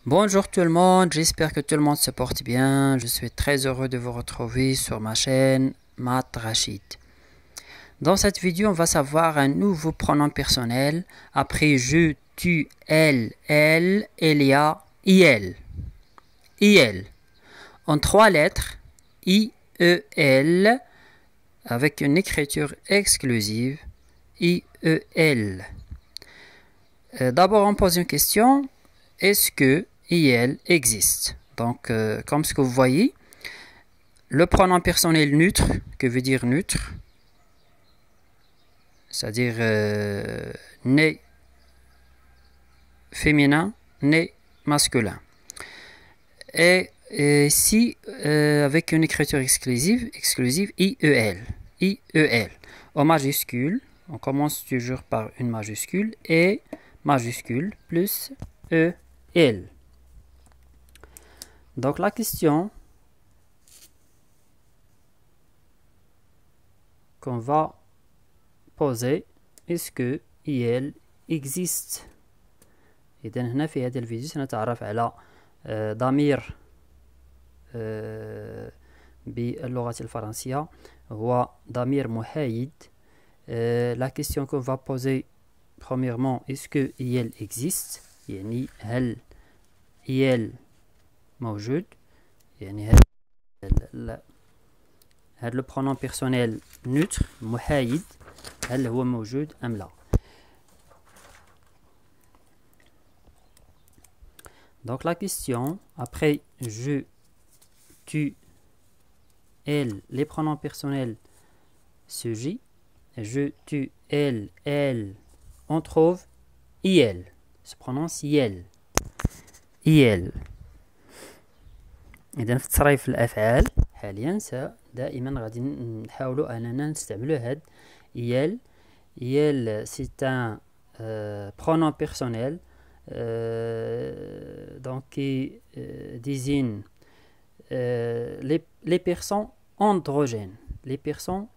Bonjour tout le monde, j'espère que tout le monde se porte bien. Je suis très heureux de vous retrouver sur ma chaîne Math Rachid. Dans cette vidéo, on va savoir un nouveau pronom personnel. Après je, tu, elle, il y a il. Il. En 3 lettres, I-E-L, avec une écriture exclusive, I-E-L. D'abord, on pose une question. Est-ce que il existe? Donc, comme ce que vous voyez, le pronom personnel neutre, que veut dire neutre, c'est-à-dire né féminin, né masculin. Et ici, avec une écriture exclusive, IEL. IEL. En majuscule, on commence toujours par une majuscule, et majuscule plus EL. Donc la question qu'on va poser, est-ce que il existe؟ إذا هنا في هذا الفيديو سنتعرف على ضمير باللغة الفرنسية هو ضمير محايد. La question qu'on va poser premièrement, est-ce que il existe؟ يعني هل il موجود؟ يعني هل le pronom personnel neutre محايد هل هو موجود أم لا؟ Donc la question, après je, tu, elle, les pronoms personnels sujet, je, tu, elle, on trouve il, se prononce il. il. إذا في تصريف الأفعال حاليا دائما غادي نحاولوا أننا نستعملوا هاد il. il c'est un pronom personnel donc qui désigne les personnes androgènes. Les personnes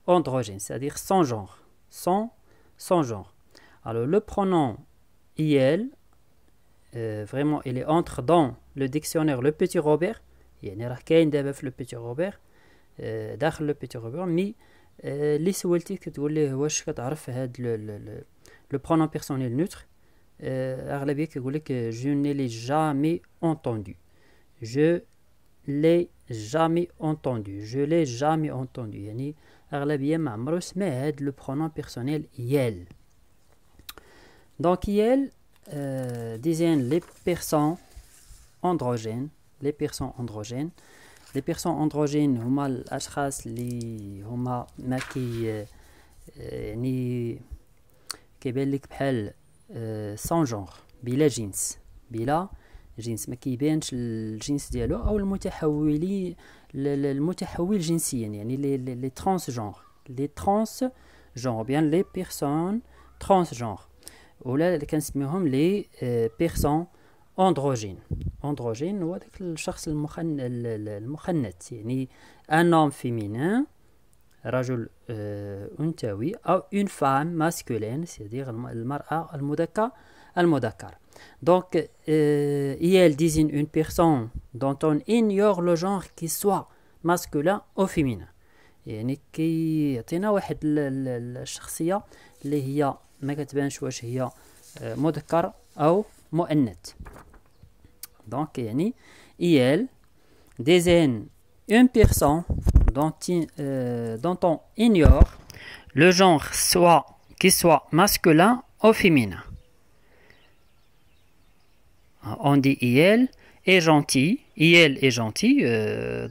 androgènes, c'est-à-dire sans genre. Sans genre. Alors le pronom il, vraiment il entre dans le dictionnaire Le Petit Robert. يعني راه كاين دابا في لو بيتي روبير داخل لو بيتي روبير مي اللي سولتيه كتقول ليه واش كتعرف هاد لو برونون بيرسونيل نوتر اغلبيه كيقول لك je ne l'ai jamais entendu. Je l'ai jamais entendu يعني اغلبيه ما عمرو سمع هاد لو برونون بيرسونيل يال. دونك يال ديزين لي بيرسون androgènes. Les personnes androgènes. Les personnes androgènes هما الأشخاص اللي هما ما يعني كيبان لك بحال sans genre بلا جنس ما كيبانش الجنس ديالو أو المتحول جنسيا يعني لي ترانس جونغ بيان لي بيرسون ترانس جونغ ولا اللي كنسميوهم لي بيرسون androgyne هو داك الشخص المخنث يعني un homme féminin رجل أنثوي أو une femme masculine c'est-à-dire المرأة المذكر. Donc il désigne une personne dont on ignore le genre qui soit masculin ou féminin. يعني كيعطينا واحد الشخصية اللي هي ما كتبانش واش هي مذكر أو مؤنث. Donc يعني il désigne une personne dont on ignore le genre qui soit masculin ou féminin. On dit il est gentil,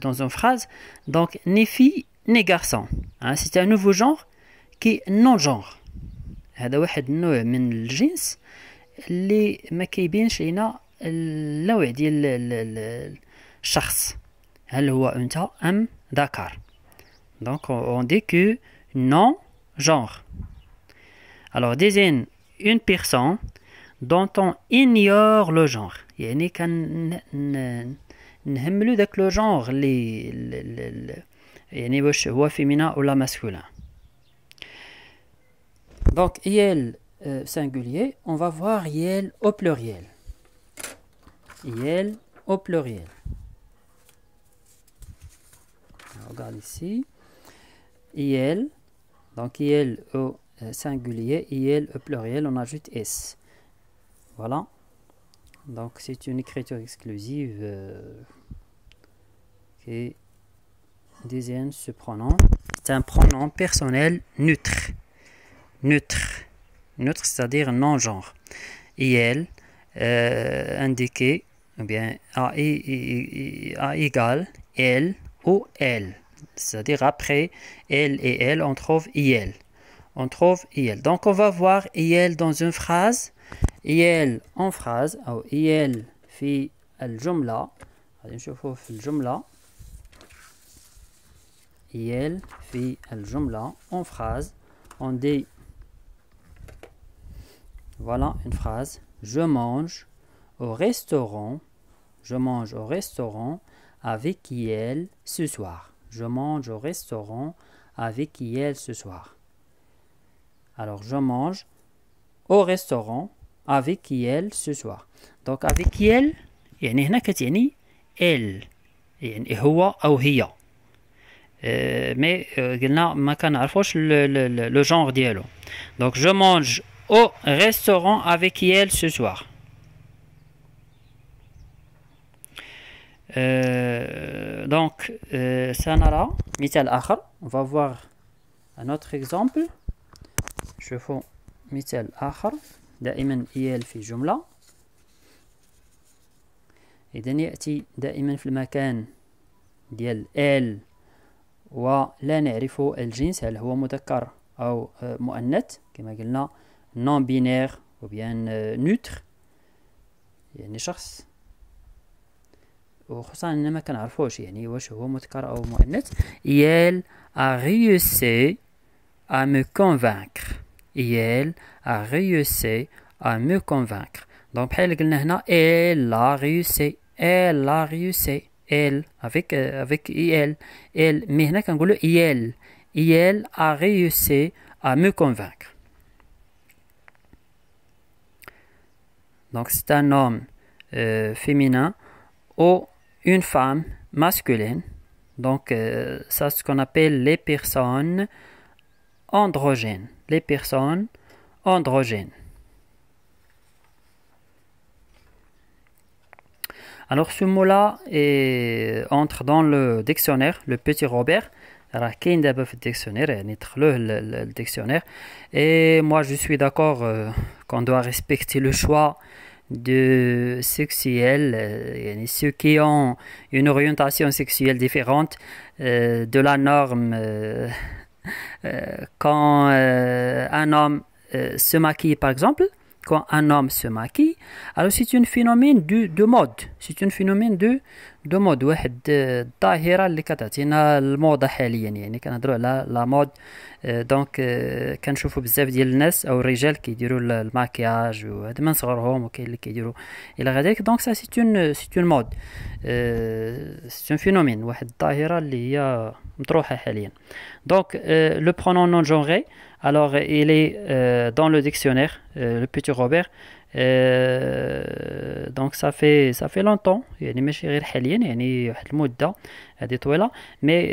dans une phrase. Donc ni fille ni garçon. C'est un nouveau genre qui est non-genre. هذا واحد النوع من الجنس اللي ما كيبينش لينا النوع ديال الشخص هل هو أنثى أم ذكر. Donc on dit que non genre. Alors désigne une personne dont on ignore le genre يعني نهملو داك لو جونغ اللي يعني واش هو féminin ولا masculin. Donc il singulier, on va voir il au pluriel. IL au pluriel. On regarde ici. IL, donc IL au singulier, IL au pluriel, on ajoute S. Voilà. Donc c'est une écriture exclusive qui désigne ce pronom. C'est un pronom personnel neutre. Neutre, c'est-à-dire non-genre. IL indiqué, ou bien A égale L ou L. C'est-à-dire après L et L, on trouve IL. On trouve IL. Donc on va voir IL dans une phrase. IL en phrase, أو IL في الجملة. غادي نشوفوه في الجملة. IL في الجملة en phrase. On dit, voilà une phrase. Je mange au restaurant. Je mange au restaurant avec IL ce soir. Je mange au restaurant avec IL ce soir. Alors je mange au restaurant avec IL ce soir. Donc avec IL يعني هنا كتعني ال يعني هو أو هي. Mais قلنا ما كنعرفوش le genre ديالو. Donc je mange au restaurant avec IL ce soir. Donc سنرى مثال آخر. On va voir un autre exemple. شوفوا مثال آخر. دائما IL في جملة. إذن يأتي دائما في المكان ديال ال ولا نعرف الجنس هل هو مذكر أو مؤنث كما قلنا non binaire ou bien neutre يعني شخص وخصوصا أننا ما كنعرفوش يعني واش هو مذكر أو مؤنث. Il a réussi à me convaincre. Il a réussi à me convaincre. Donc بحال قلنا هنا elle a réussi. Elle a réussi. Elle avec il. Elle mais هنا كنقولوا il. Il a réussi à me convaincre. Donc c'est un homme féminin ou une femme masculine. Donc ça c'est ce qu'on appelle les personnes androgènes. Les personnes androgènes. Alors ce mot-là entre dans le dictionnaire, le petit Robert. راه كاين دابا في الديكسيونير يعني دخلوه le et moi je suis d'accord qu'on doit respecter le choix de sexuel يعني ceux qui ont une orientation sexuelle différente de la norme quand un homme se maquille par exemple. Quand un homme se maquille, alors c'est un phénomène de mode. C'est un phénomène de mode. واحد الظاهرة اللي كتعطينا الموضة حاليا يعني كنهضروا على لا مود. دونك كنشوفوا بزاف ديال الناس او الرجال كيديروا الماكياج وهذا من صغرهم وكاين اللي كيديروا الى غاديك. دونك سا سي اون مود. سي اون فينومين واحد الظاهرة اللي هي مطروحة حاليا. دونك لو برونون نون جونغي. Alors, il est dans le dictionnaire, le petit Robert. Donc, ça fait longtemps. يعني ماشي غير حاليا يعني واحد المدة هذه طويلة. Mais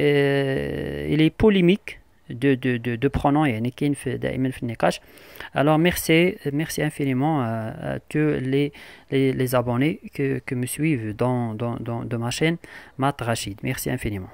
il est polémique de pronoms يعني كاين دائما في النقاش. Alors, merci infiniment à tous les abonnés que me suivent dans ma chaîne Math Rachid. Merci infiniment.